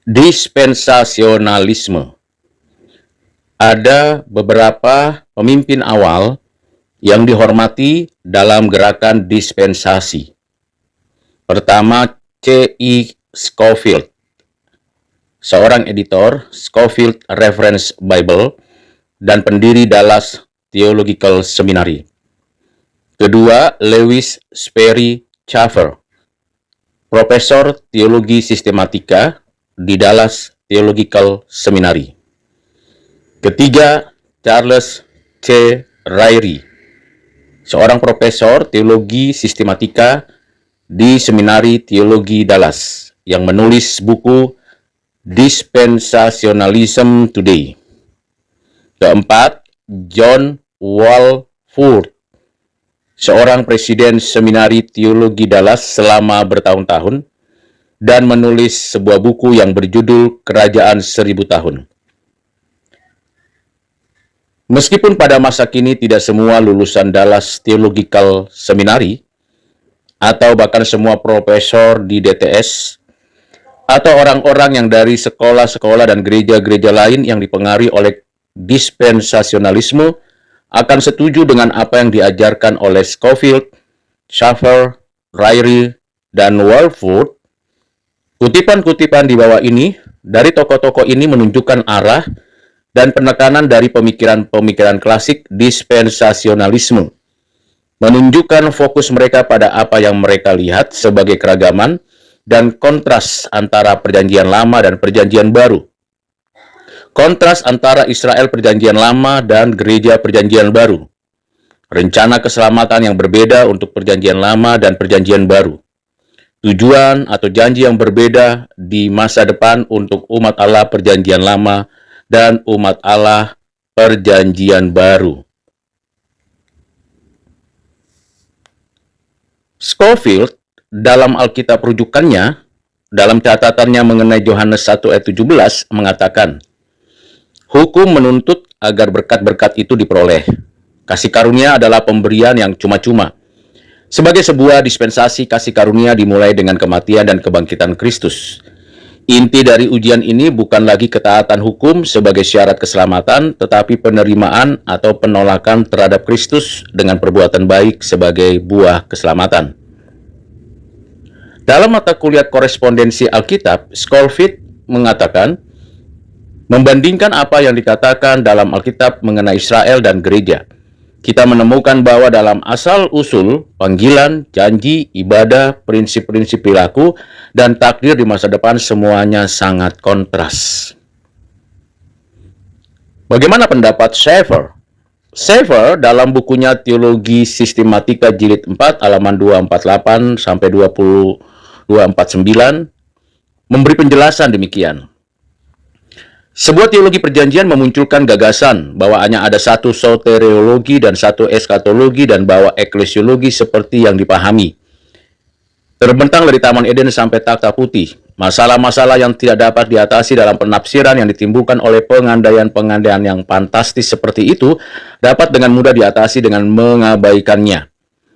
Dispensasionalisme. Ada beberapa pemimpin awal yang dihormati dalam gerakan dispensasi. Pertama, C.E. Scofield, seorang editor Scofield Reference Bible dan pendiri Dallas Theological Seminary. Kedua, Lewis Sperry Chafer, profesor teologi sistematika di Dallas Theological Seminary. Ketiga, Charles C. Ryrie, seorang profesor teologi sistematika di Seminari Teologi Dallas yang menulis buku Dispensationalism Today. Keempat, John Walvoord, seorang presiden Seminari Teologi Dallas selama bertahun-tahun dan menulis sebuah buku yang berjudul Kerajaan 1000 Tahun. Meskipun pada masa kini tidak semua lulusan Dallas Theological Seminary atau bahkan semua profesor di DTS atau orang-orang yang dari sekolah-sekolah dan gereja-gereja lain yang dipengaruhi oleh dispensasionalisme akan setuju dengan apa yang diajarkan oleh Scofield, Chafer, Ryrie, dan Walvoord, kutipan-kutipan di bawah ini dari tokoh-tokoh ini menunjukkan arah dan penekanan dari pemikiran-pemikiran klasik dispensasionalisme, menunjukkan fokus mereka pada apa yang mereka lihat sebagai keragaman dan kontras antara Perjanjian Lama dan Perjanjian Baru. Kontras antara Israel Perjanjian Lama dan Gereja Perjanjian Baru. Rencana keselamatan yang berbeda untuk Perjanjian Lama dan Perjanjian Baru. Tujuan atau janji yang berbeda di masa depan untuk umat Allah Perjanjian Lama dan umat Allah Perjanjian Baru. Scofield dalam Alkitab rujukannya, dalam catatannya mengenai Yohanes 1 ayat 17 mengatakan, hukum menuntut agar berkat-berkat itu diperoleh. Kasih karunia adalah pemberian yang cuma-cuma. Sebagai sebuah dispensasi, kasih karunia dimulai dengan kematian dan kebangkitan Kristus. Inti dari ujian ini bukan lagi ketaatan hukum sebagai syarat keselamatan, tetapi penerimaan atau penolakan terhadap Kristus dengan perbuatan baik sebagai buah keselamatan. Dalam mata kuliah korespondensi Alkitab, Scofield mengatakan, membandingkan apa yang dikatakan dalam Alkitab mengenai Israel dan gereja, kita menemukan bahwa dalam asal-usul, panggilan, janji, ibadah, prinsip-prinsip perilaku, dan takdir di masa depan semuanya sangat kontras. Bagaimana pendapat Chafer? Chafer dalam bukunya Teologi Sistematika Jilid 4 halaman 248 sampai 249 memberi penjelasan demikian. Sebuah teologi perjanjian memunculkan gagasan bahwa hanya ada satu soteriologi dan satu eskatologi dan bahwa eklesiologi seperti yang dipahami. Terbentang dari Taman Eden sampai Takhta Putih, masalah-masalah yang tidak dapat diatasi dalam penafsiran yang ditimbulkan oleh pengandaian-pengandaian yang fantastis seperti itu dapat dengan mudah diatasi dengan mengabaikannya.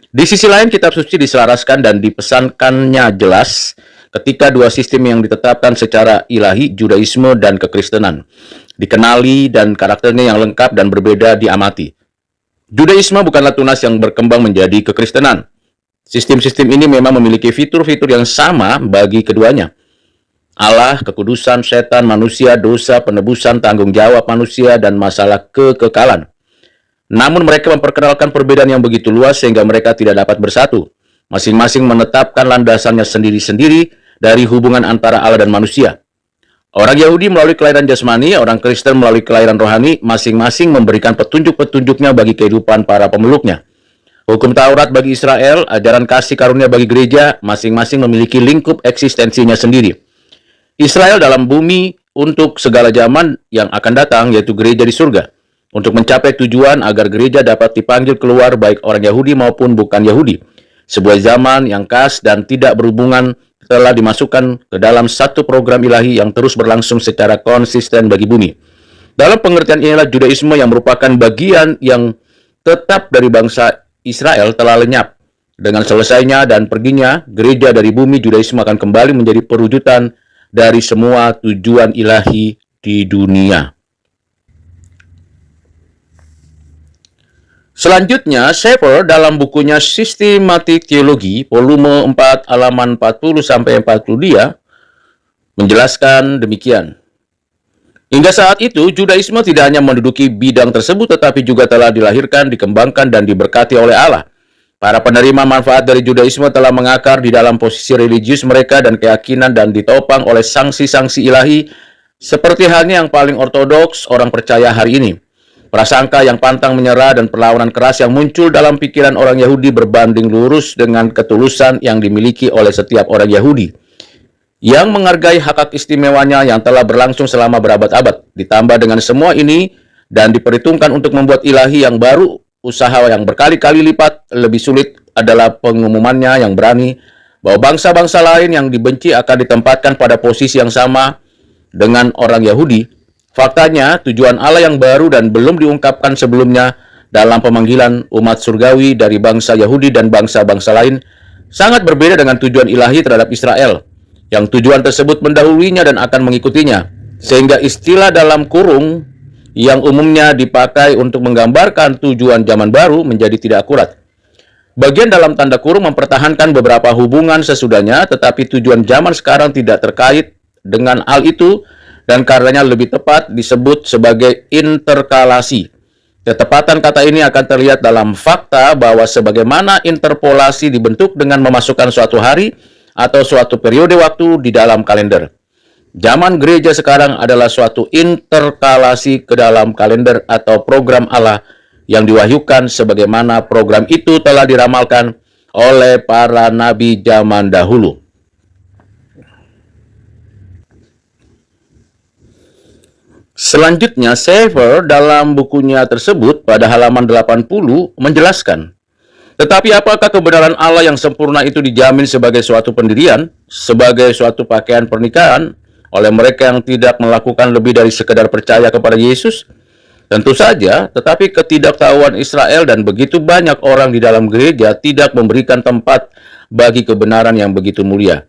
Di sisi lain, kitab suci diselaraskan dan dipesankannya jelas ketika dua sistem yang ditetapkan secara ilahi, Judaisme dan kekristenan, dikenali dan karakternya yang lengkap dan berbeda diamati. Judaisme bukanlah tunas yang berkembang menjadi kekristenan. Sistem-sistem ini memang memiliki fitur-fitur yang sama bagi keduanya. Allah, kekudusan, setan, manusia, dosa, penebusan, tanggung jawab manusia, dan masalah kekekalan. Namun mereka memperkenalkan perbedaan yang begitu luas sehingga mereka tidak dapat bersatu. Masing-masing menetapkan landasannya sendiri-sendiri dari hubungan antara Allah dan manusia. Orang Yahudi melalui kelahiran jasmani, orang Kristen melalui kelahiran rohani, masing-masing memberikan petunjuk-petunjuknya bagi kehidupan para pemeluknya. Hukum Taurat bagi Israel, ajaran kasih karunia bagi gereja, masing-masing memiliki lingkup eksistensinya sendiri. Israel dalam bumi untuk segala zaman yang akan datang, yaitu gereja di surga. Untuk mencapai tujuan agar gereja dapat dipanggil keluar baik orang Yahudi maupun bukan Yahudi. Sebuah zaman yang khas dan tidak berhubungan telah dimasukkan ke dalam satu program ilahi yang terus berlangsung secara konsisten bagi bumi. Dalam pengertian inilah Judaisme yang merupakan bagian yang tetap dari bangsa Israel telah lenyap. Dengan selesainya dan perginya gereja dari bumi, Judaisme akan kembali menjadi perwujudan dari semua tujuan ilahi di dunia. Selanjutnya, Schaeffer dalam bukunya Systematic Theology, volume 4, halaman 40-42, menjelaskan demikian. Hingga saat itu, Judaisme tidak hanya menduduki bidang tersebut, tetapi juga telah dilahirkan, dikembangkan, dan diberkati oleh Allah. Para penerima manfaat dari Judaisme telah mengakar di dalam posisi religius mereka dan keyakinan dan ditopang oleh sanksi-sanksi ilahi, seperti halnya yang paling ortodoks orang percaya hari ini. Prasangka yang pantang menyerah dan perlawanan keras yang muncul dalam pikiran orang Yahudi berbanding lurus dengan ketulusan yang dimiliki oleh setiap orang Yahudi yang menghargai hak istimewanya yang telah berlangsung selama berabad-abad. Ditambah dengan semua ini dan diperhitungkan untuk membuat ilahi yang baru, usaha yang berkali-kali lipat lebih sulit adalah pengumumannya yang berani bahwa bangsa-bangsa lain yang dibenci akan ditempatkan pada posisi yang sama dengan orang Yahudi. Faktanya, tujuan Allah yang baru dan belum diungkapkan sebelumnya dalam pemanggilan umat surgawi dari bangsa Yahudi dan bangsa-bangsa lain sangat berbeda dengan tujuan ilahi terhadap Israel, yang tujuan tersebut mendahuluinya dan akan mengikutinya, sehingga istilah dalam kurung yang umumnya dipakai untuk menggambarkan tujuan zaman baru menjadi tidak akurat. Bagian dalam tanda kurung mempertahankan beberapa hubungan sesudahnya, tetapi tujuan zaman sekarang tidak terkait dengan hal itu, dan karenanya lebih tepat disebut sebagai interkalasi. Ketepatan kata ini akan terlihat dalam fakta bahwa sebagaimana interpolasi dibentuk dengan memasukkan suatu hari atau suatu periode waktu di dalam kalender. Zaman gereja sekarang adalah suatu interkalasi ke dalam kalender atau program Allah yang diwahyukan sebagaimana program itu telah diramalkan oleh para nabi zaman dahulu. Selanjutnya, Schaeffer dalam bukunya tersebut pada halaman 80 menjelaskan, tetapi apakah kebenaran Allah yang sempurna itu dijamin sebagai suatu pendirian, sebagai suatu pakaian pernikahan oleh mereka yang tidak melakukan lebih dari sekedar percaya kepada Yesus? Tentu saja, tetapi ketidaktahuan Israel dan begitu banyak orang di dalam gereja tidak memberikan tempat bagi kebenaran yang begitu mulia.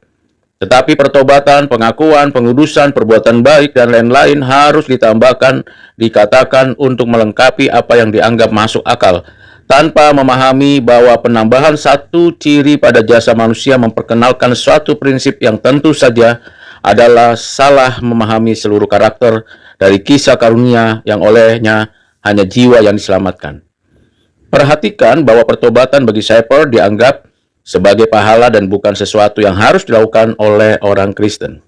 Tetapi pertobatan, pengakuan, pengudusan, perbuatan baik, dan lain-lain harus ditambahkan, dikatakan untuk melengkapi apa yang dianggap masuk akal, tanpa memahami bahwa penambahan satu ciri pada jasa manusia memperkenalkan suatu prinsip yang tentu saja adalah salah memahami seluruh karakter dari kisah karunia yang olehnya hanya jiwa yang diselamatkan. Perhatikan bahwa pertobatan bagi Schaeffer dianggap sebagai pahala dan bukan sesuatu yang harus dilakukan oleh orang Kristen.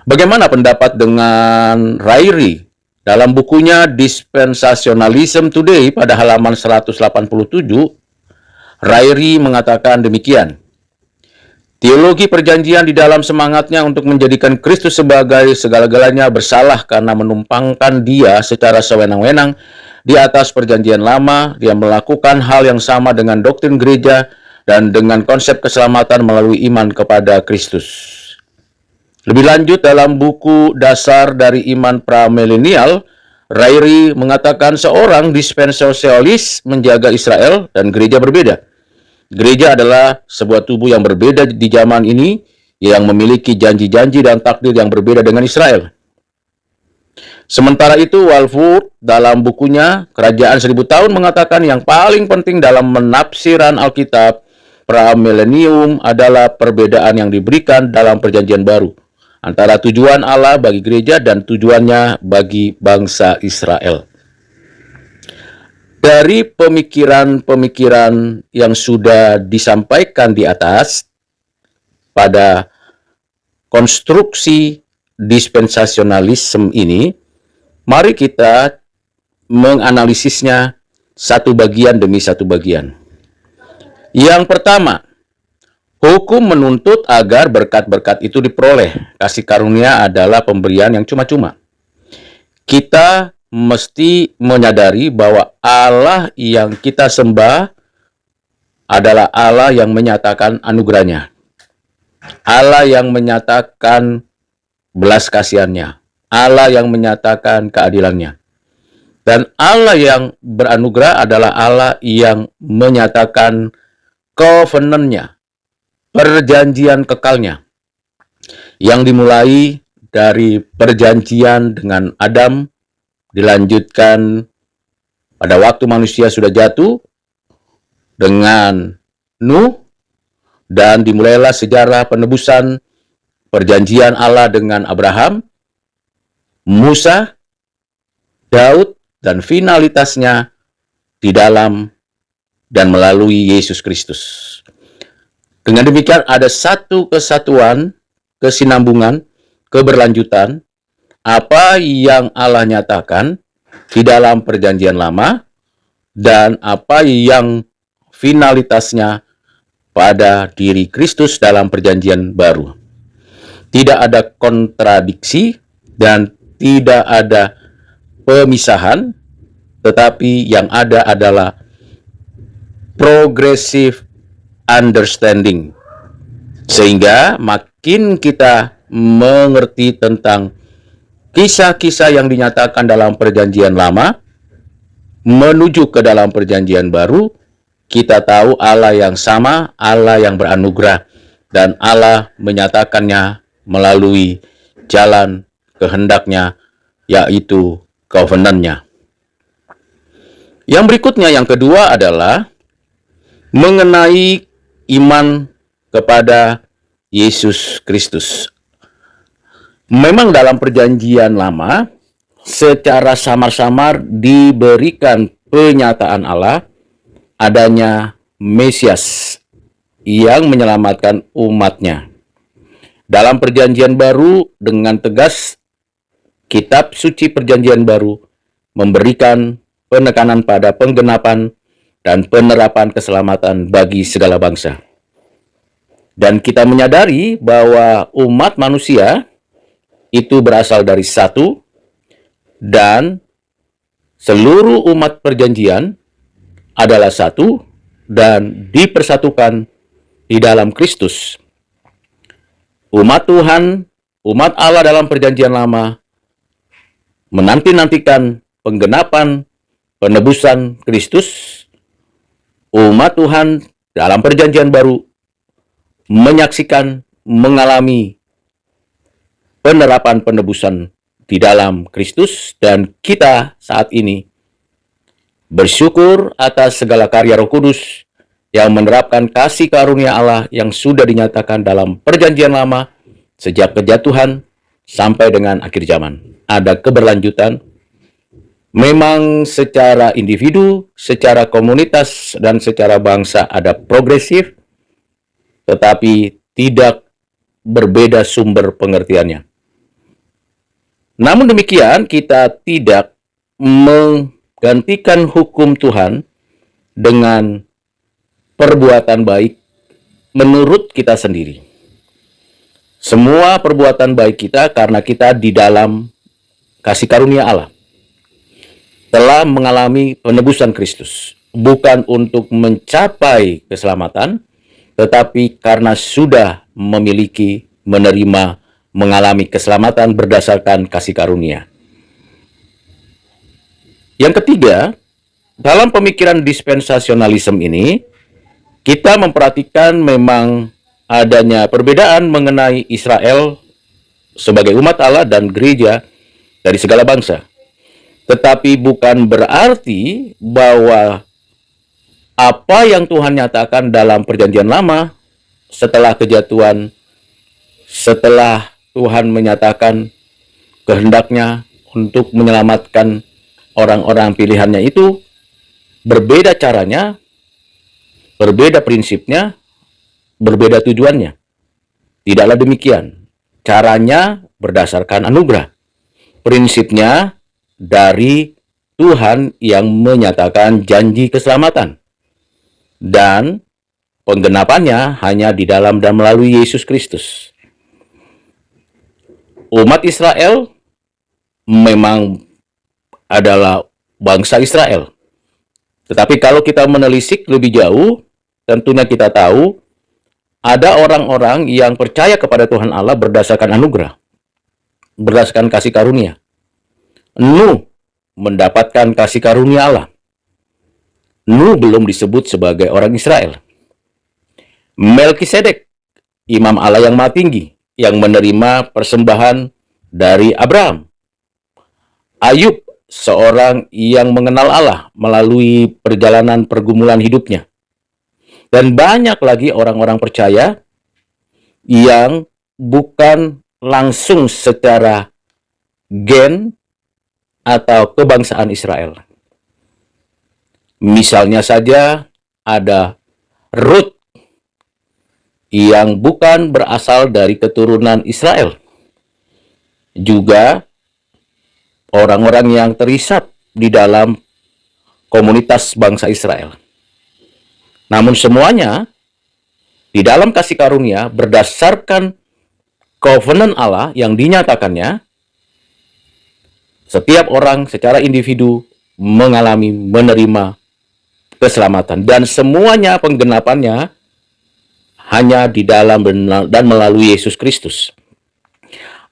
Bagaimana pendapat dengan Ryrie dalam bukunya Dispensationalism Today pada halaman 187? Ryrie mengatakan demikian. Teologi perjanjian di dalam semangatnya untuk menjadikan Kristus sebagai segala-galanya bersalah karena menumpangkan dia secara sewenang-wenang di atas perjanjian lama. Dia melakukan hal yang sama dengan doktrin gereja dan dengan konsep keselamatan melalui iman kepada Kristus. Lebih lanjut dalam buku Dasar dari Iman Pramilenial, Ryrie mengatakan seorang dispensasionalis menjaga Israel dan gereja berbeda. Gereja adalah sebuah tubuh yang berbeda di zaman ini yang memiliki janji-janji dan takdir yang berbeda dengan Israel. Sementara itu, Walvoord dalam bukunya Kerajaan 1000 Tahun mengatakan yang paling penting dalam menafsiran Alkitab Pramilenium adalah perbedaan yang diberikan dalam perjanjian baru antara tujuan Allah bagi gereja dan tujuannya bagi bangsa Israel. Dari pemikiran-pemikiran yang sudah disampaikan di atas pada konstruksi dispensasionalisme ini, mari kita menganalisisnya satu bagian demi satu bagian. Yang pertama, hukum menuntut agar berkat-berkat itu diperoleh. Kasih karunia adalah pemberian yang cuma-cuma. Kita mesti menyadari bahwa Allah yang kita sembah adalah Allah yang menyatakan anugerahnya. Allah yang menyatakan belas kasihannya. Allah yang menyatakan keadilannya. Dan Allah yang beranugerah adalah Allah yang menyatakan covenant-nya, perjanjian kekalnya. yang dimulai dari perjanjian dengan Adam, dilanjutkan pada waktu manusia sudah jatuh dengan Nuh, dan dimulailah sejarah penebusan perjanjian Allah dengan Abraham, Musa, Daud, dan finalitasnya di dalam dan melalui Yesus Kristus. Dengan demikian ada satu kesatuan, kesinambungan, keberlanjutan, apa yang Allah nyatakan di dalam perjanjian lama dan apa yang finalitasnya pada diri Kristus dalam perjanjian baru. Tidak ada kontradiksi dan tidak ada pemisahan, tetapi yang ada adalah progressive understanding. Sehingga makin kita mengerti tentang kisah-kisah yang dinyatakan dalam perjanjian lama menuju ke dalam perjanjian baru, kita tahu Allah yang sama, Allah yang beranugerah, dan Allah menyatakannya melalui jalan kehendaknya, yaitu covenant-nya. Yang berikutnya, yang kedua adalah mengenai iman kepada Yesus Kristus. Memang dalam perjanjian lama, secara samar-samar diberikan penyataan Allah adanya Mesias yang menyelamatkan umatnya. Dalam perjanjian baru dengan tegas, kitab suci perjanjian baru memberikan penekanan pada penggenapan dan penerapan keselamatan bagi segala bangsa. Dan kita menyadari bahwa umat manusia itu berasal dari satu, dan seluruh umat perjanjian adalah satu dan dipersatukan di dalam Kristus. Umat Tuhan, umat Allah dalam perjanjian lama menanti-nantikan penggenapan penebusan Kristus. Umat Tuhan dalam perjanjian baru menyaksikan, mengalami penerapan penebusan di dalam Kristus, dan kita saat ini bersyukur atas segala karya Roh Kudus yang menerapkan kasih karunia Allah yang sudah dinyatakan dalam perjanjian lama sejak kejatuhan sampai dengan akhir zaman. Ada keberlanjutan, memang secara individu, secara komunitas, dan secara bangsa ada progresif, tetapi tidak berbeda sumber pengertiannya. Namun demikian, kita tidak menggantikan hukum Tuhan dengan perbuatan baik menurut kita sendiri. Semua perbuatan baik kita karena kita di dalam kasih karunia Allah telah mengalami penebusan Kristus, bukan untuk mencapai keselamatan, tetapi karena sudah memiliki, menerima, mengalami keselamatan berdasarkan kasih karunia. Yang ketiga, dalam pemikiran dispensasionalisme ini, kita memperhatikan memang adanya perbedaan mengenai Israel sebagai umat Allah dan gereja dari segala bangsa. Tetapi bukan berarti bahwa apa yang Tuhan nyatakan dalam perjanjian lama setelah kejatuhan, setelah Tuhan menyatakan kehendaknya untuk menyelamatkan orang-orang pilihannya itu, berbeda caranya, berbeda prinsipnya, berbeda tujuannya. Tidaklah demikian. Caranya berdasarkan anugerah. Prinsipnya dari Tuhan yang menyatakan janji keselamatan. Dan penggenapannya hanya di dalam dan melalui Yesus Kristus. Umat Israel memang adalah bangsa Israel. Tetapi kalau kita menelisik lebih jauh, tentunya kita tahu ada orang-orang yang percaya kepada Tuhan Allah berdasarkan anugerah, berdasarkan kasih karunia. Nuh mendapatkan kasih karunia Allah. Nuh belum disebut sebagai orang Israel. Melkisedek, imam Allah yang maha tinggi, yang menerima persembahan dari Abraham. Ayub, seorang yang mengenal Allah melalui perjalanan pergumulan hidupnya. Dan banyak lagi orang-orang percaya yang bukan langsung secara gen atau kebangsaan Israel. Misalnya saja ada Ruth yang bukan berasal dari keturunan Israel. Juga orang-orang yang terisap di dalam komunitas bangsa Israel. Namun semuanya di dalam kasih karunia berdasarkan covenant Allah yang dinyatakannya, setiap orang secara individu mengalami, menerima keselamatan. Dan semuanya penggenapannya hanya di dalam dan melalui Yesus Kristus.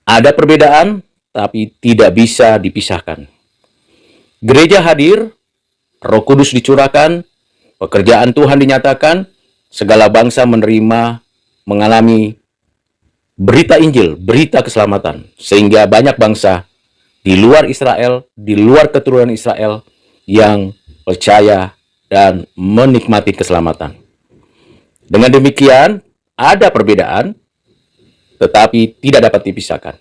Ada perbedaan, tapi tidak bisa dipisahkan. Gereja hadir, Roh Kudus dicurahkan, pekerjaan Tuhan dinyatakan, segala bangsa menerima, mengalami berita Injil, berita keselamatan. Sehingga banyak bangsa di luar Israel, di luar keturunan Israel, yang percaya dan menikmati keselamatan. Dengan demikian, ada perbedaan, tetapi tidak dapat dipisahkan.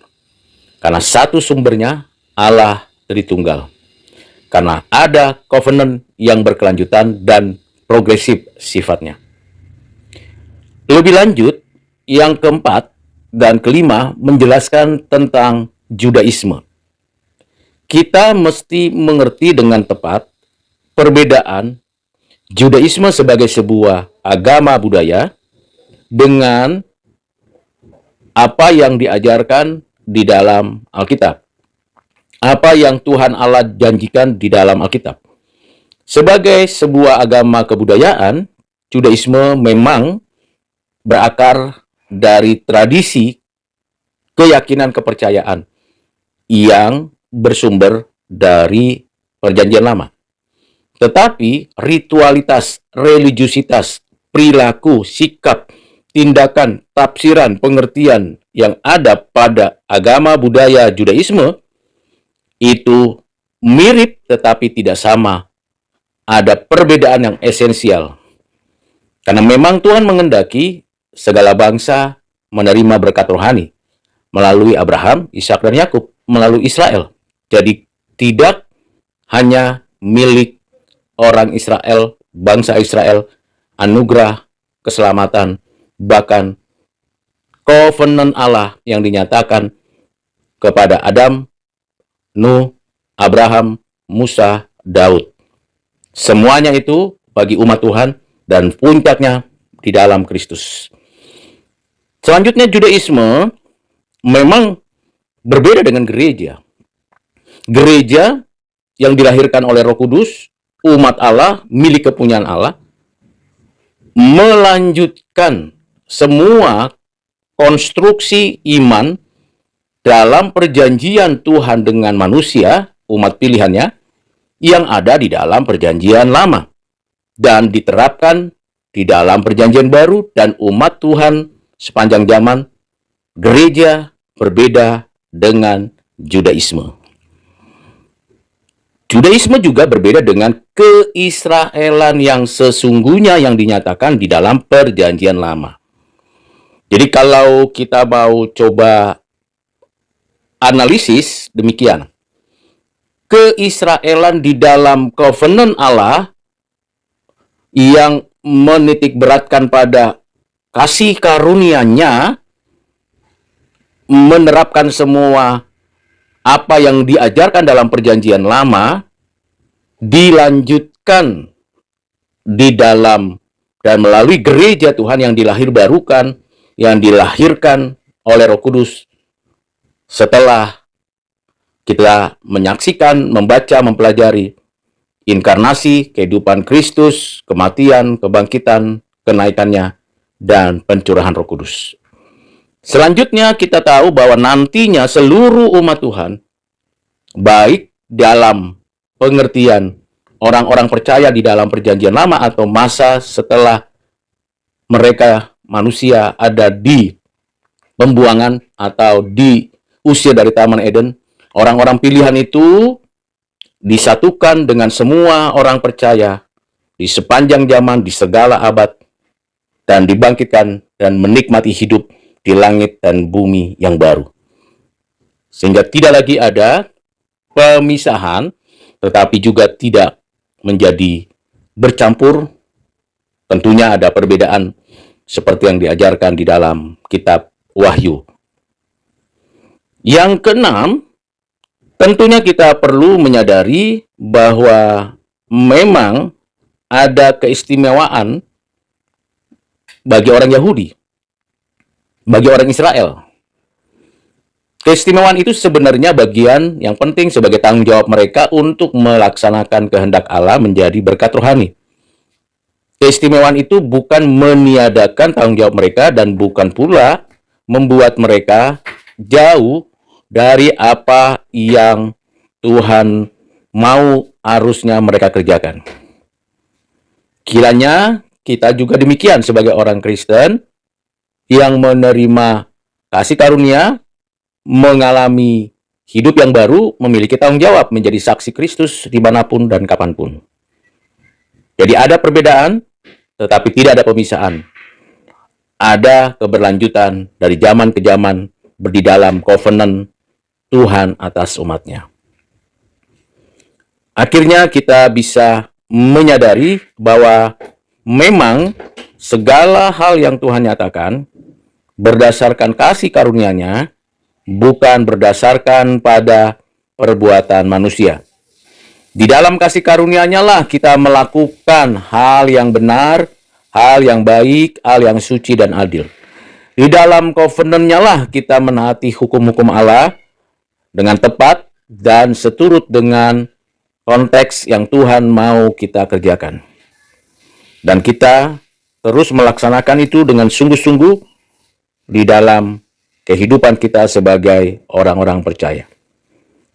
Karena satu sumbernya, Allah Tritunggal. Karena ada covenant yang berkelanjutan dan progresif sifatnya. Lebih lanjut, yang keempat dan kelima menjelaskan tentang Judaisme. Kita mesti mengerti dengan tepat perbedaan Judaisme sebagai sebuah agama budaya dengan apa yang diajarkan di dalam Alkitab. Apa yang Tuhan Allah janjikan di dalam Alkitab. Sebagai sebuah agama kebudayaan, Judaisme memang berakar dari tradisi, keyakinan, kepercayaan yang bersumber dari Perjanjian Lama. Tetapi ritualitas, religiusitas, perilaku, sikap, tindakan, tafsiran, pengertian yang ada pada agama budaya Judaisme itu mirip tetapi tidak sama. Ada perbedaan yang esensial. Karena memang Tuhan mengendaki segala bangsa menerima berkat rohani melalui Abraham, Ishak, dan Yakub, melalui Israel. Jadi tidak hanya milik orang Israel, bangsa Israel, anugerah, keselamatan, bahkan covenant Allah yang dinyatakan kepada Adam, Nuh, Abraham, Musa, Daud. Semuanya itu bagi umat Tuhan dan puncaknya di dalam Kristus. Selanjutnya, Judaisme memang berbeda dengan gereja. Gereja yang dilahirkan oleh Roh Kudus, umat Allah, milik kepunyaan Allah, melanjutkan semua konstruksi iman dalam perjanjian Tuhan dengan manusia, umat pilihannya, yang ada di dalam perjanjian lama. Dan diterapkan di dalam perjanjian baru dan umat Tuhan sepanjang zaman. Gereja berbeda dengan Judaisme. Judaisme juga berbeda dengan keisraelan yang sesungguhnya yang dinyatakan di dalam perjanjian lama. Jadi kalau kita mau coba analisis demikian. Keisraelan di dalam covenant Allah yang menitik beratkan pada kasih karunia-Nya, menerapkan semua apa yang diajarkan dalam perjanjian lama, dilanjutkan di dalam dan melalui gereja Tuhan yang dilahirbarukan, yang dilahirkan oleh Roh Kudus. Setelah kita menyaksikan, membaca, mempelajari inkarnasi, kehidupan Kristus, kematian, kebangkitan, kenaikannya, dan pencurahan Roh Kudus. Selanjutnya kita tahu bahwa nantinya seluruh umat Tuhan, baik dalam pengertian orang-orang percaya di dalam perjanjian lama atau masa setelah mereka manusia ada di pembuangan atau diusir dari Taman Eden, orang-orang pilihan itu disatukan dengan semua orang percaya di sepanjang zaman, di segala abad, dan dibangkitkan dan menikmati hidup di langit dan bumi yang baru. Sehingga tidak lagi ada pemisahan, tetapi juga tidak menjadi bercampur. Tentunya ada perbedaan seperti yang diajarkan di dalam kitab Wahyu. Yang keenam, tentunya kita perlu menyadari bahwa memang ada keistimewaan bagi orang Yahudi, bagi orang Israel. Keistimewaan itu sebenarnya bagian yang penting sebagai tanggung jawab mereka untuk melaksanakan kehendak Allah menjadi berkat rohani. Keistimewaan itu bukan meniadakan tanggung jawab mereka dan bukan pula membuat mereka jauh dari apa yang Tuhan mau harusnya mereka kerjakan. Kiranya kita juga demikian sebagai orang Kristen yang menerima kasih karunia, mengalami hidup yang baru, memiliki tanggung jawab menjadi saksi Kristus dimanapun dan kapanpun. Jadi ada perbedaan, tetapi tidak ada pemisahan. Ada keberlanjutan dari zaman ke zaman di dalam covenant Tuhan atas umatnya. Akhirnya kita bisa menyadari bahwa memang segala hal yang Tuhan nyatakan berdasarkan kasih karunia-Nya, bukan berdasarkan pada perbuatan manusia. Di dalam kasih karunia-Nya lah kita melakukan hal yang benar, hal yang baik, hal yang suci dan adil. Di dalam covenant-Nya lah kita menaati hukum-hukum Allah dengan tepat dan seturut dengan konteks yang Tuhan mau kita kerjakan. Dan kita terus melaksanakan itu dengan sungguh-sungguh di dalam kehidupan kita sebagai orang-orang percaya.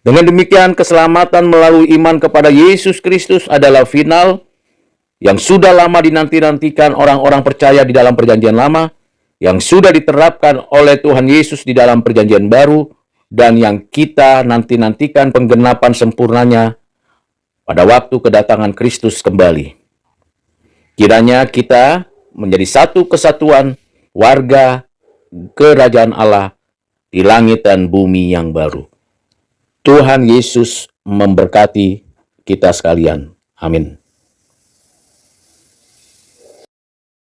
Dengan demikian, keselamatan melalui iman kepada Yesus Kristus adalah final yang sudah lama dinanti-nantikan orang-orang percaya di dalam perjanjian lama, yang sudah diterapkan oleh Tuhan Yesus di dalam perjanjian baru, dan yang kita nanti-nantikan penggenapan sempurnanya pada waktu kedatangan Kristus kembali. Kiranya kita menjadi satu kesatuan warga kerajaan Allah di langit dan bumi yang baru. Tuhan Yesus memberkati kita sekalian. Amin.